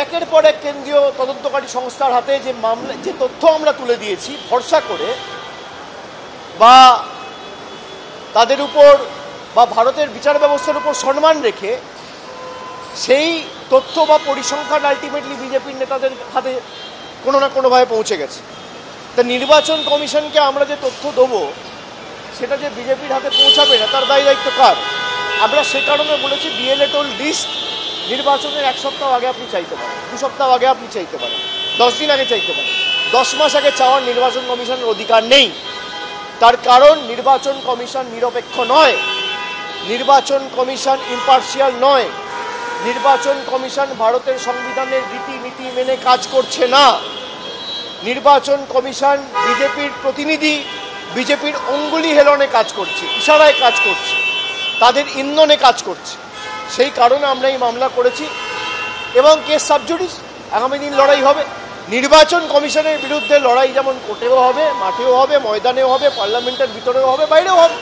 একের পর এক কেন্দ্রীয় তদন্তকারী সংস্থার হাতে যে মামলা, যে তথ্য আমরা তুলে দিয়েছি ভরসা করে, বা তাদের উপর বা ভারতের বিচার ব্যবস্থার উপর সম্মান রেখে সেই তথ্য বা পরিসংখ্যান আলটিমেটলি বিজেপির নেতাদের হাতে কোনো না কোনোভাবে পৌঁছে গেছে। তা নির্বাচন কমিশনকে আমরা যে তথ্য দেবো সেটা যে বিজেপির হাতে পৌঁছাবে না তার দায় দায়িত্ব কার? আমরা সে কারণে বলেছি বিএলএ টোল লিস্ট নির্বাচনের 1 সপ্তাহ আগে আপনি চাইতে পারেন, 2 সপ্তাহ আগে আপনি চাইতে পারেন, 10 দিন আগে চাইতে পারেন, 10 মাস আগে চাওয়ার নির্বাচন কমিশনের অধিকার নেই। তার কারণ নির্বাচন কমিশন নিরপেক্ষ নয়, নির্বাচন কমিশন ইম্পার্শিয়াল নয়, নির্বাচন কমিশন ভারতের সংবিধানের রীতিনীতি মেনে কাজ করছে না। নির্বাচন কমিশন বিজেপির প্রতিনিধি, বিজেপির অঙ্গুলি হেলনে কাজ করছে, ইশারায় কাজ করছে, তাদের ইন্ধনে কাজ করছে। সেই কারণে আমরা এই মামলা করেছি এবং কেস সাবজুডিস, আগামী দিন লড়াই হবে। নির্বাচন কমিশনের বিরুদ্ধে লড়াই যেমন কোর্টেও হবে, মাঠেও হবে, ময়দানেও হবে, পার্লামেন্টের ভিতরেও হবে, বাইরেও হবে।